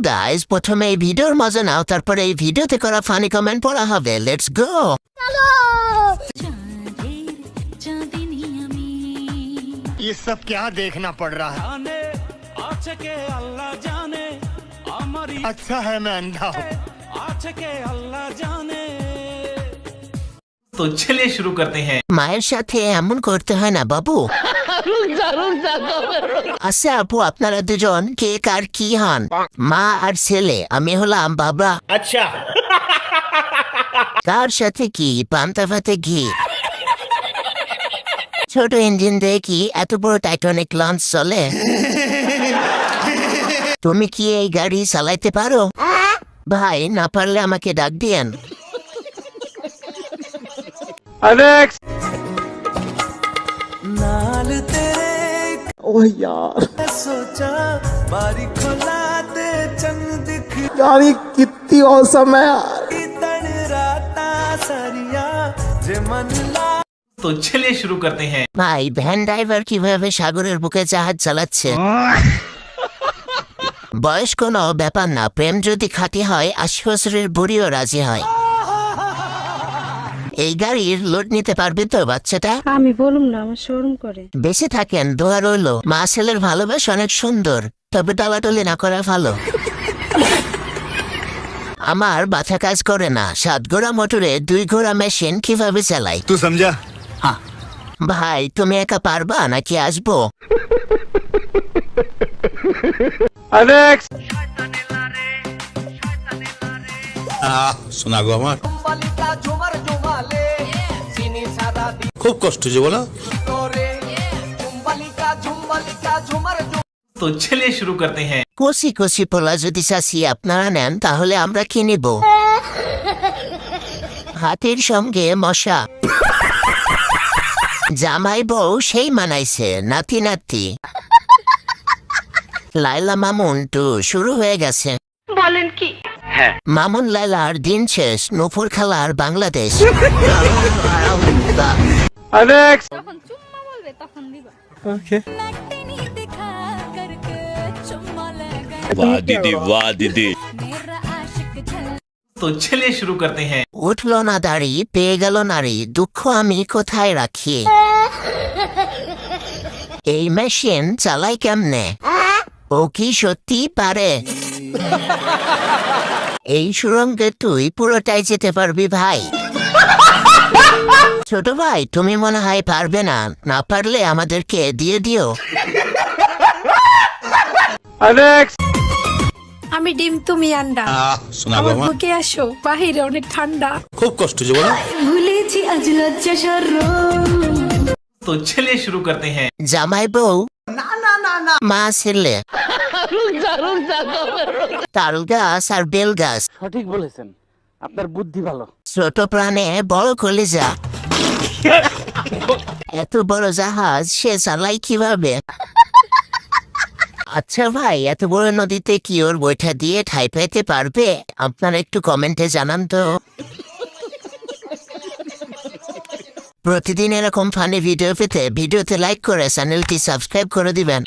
Guys, প্রথমে এই ভিডিওর মজা নাও, তারপরে এই ভিডিওতে করা ফানি কমেন্ট পড়া হবে। Let's go. ये सब क्या देखना पड़ रहा है? अच्छा है मैं अंधा हूँ। तो चलिए शुरू करते हैं। মায়ের সাথে এমন করতে হয় না বাবু। আচ্ছা আপু, আপনারা দুজন কে কার কি হন? মা আর ছেলে। আমি হলাম বাবা। अच्छा কার সাথে কি? পান্তা ভাতে ঘি। ছোট ইঞ্জিন দিয়ে কি এত বড় টাইটানিক লঞ্চ চলে? তুমি কি এই গাড়ি চালাইতে পারো? ভাই, না পারলে আমাকে ডাক দিয়েন। गाड़ी कितनी औसम है यार। तो चलिए शुरू करते हैं। ভাই, ভ্যান ড্রাইভার কিভাবে সাগরের বুকে জাহাজ চালাচ্ছে? বয়স কোনো ব্যাপার না, প্রেম যদি খাঁটি হয় ৮০ বছরের বুড়িও রাজি হয়। এই গাড়ির লোড নিতে পারবে তো বাচ্চাটা? আমি বলুম না, আমার শরম করে। বেঁচে থাকেন, দোয়া রইল। মা ছেলের ভালোবাসা অনেক সুন্দর, তবে টালাটলি না করা ভালো। আমার মাথা কাজ করে না, ৭ ঘোড়া মোটরে ২ ঘোড়া মেশিন কিভাবে চালাই? तू समझा? ভাই, তুমি একা পারবা নাকি আসবো? শোনা গো আমার খুব কষ্ট যে বলো। तो चलिए शुरू करते हैं। কষি কষি পোলা যদি চাষি আপনারা নেন, তাহলে আমরা কি নিব? হাতির সঙ্গে মশা। জামাই বউ সেই মানাইছে, নাতি নাতি। লাইলা মামুন টু শুরু হয়ে গেছে। বলেন কি? মামুন লাইলার দিন শেষ, নূপুর খালার বাংলাদেশ। তখন চুম্মা বলবে, তখন দিবা। বাহ দিদি, বাহ দিদি। तो चलिए शुरू करते हैं। উঠল না দাড়ি, পেয়ে গেল নারী, দুঃখ আমি কোথায় রাখি? এই মেশিন চালাই কেমনে? ও কি সত্যি পারে? এই সুরঙ্গে তুই পুরোটাই যেতে পারবি ভাই। ছোট ভাই, তুমি মনে হয় পারবে না, না পারলে আমাদেরকে দিয়ে দিও। আমি ডিম, তুমি আন্ডা। শোনা গো আমার আমার বুকে আসো, বাহিরে অনেক ঠান্ডা। খুব কষ্ট যে বলো। ভুলেছি আজ লজ্জা শরম। तो चलिए शुरू करते हैं। জামাই বউ, মা ছেলে, তাল গাছ আর বেল গাছ। সঠিক বলেছেন, আপনার বুদ্ধি ভালো। ছোট প্রাণে বড় কলিজা। এত বড় জাহাজ সে চালাই কিভাবে? আচ্ছা ভাই, এত বড় নদীতে কি ওর বৈঠা দিয়ে ঠাই পেতে পারবে? আপনারা একটু কমেন্টে জানান তো। প্রতিদিন এরকম ফানি ভিডিও পেতে ভিডিওতে লাইক করে চ্যানেলটি সাবস্ক্রাইব করে দিবেন।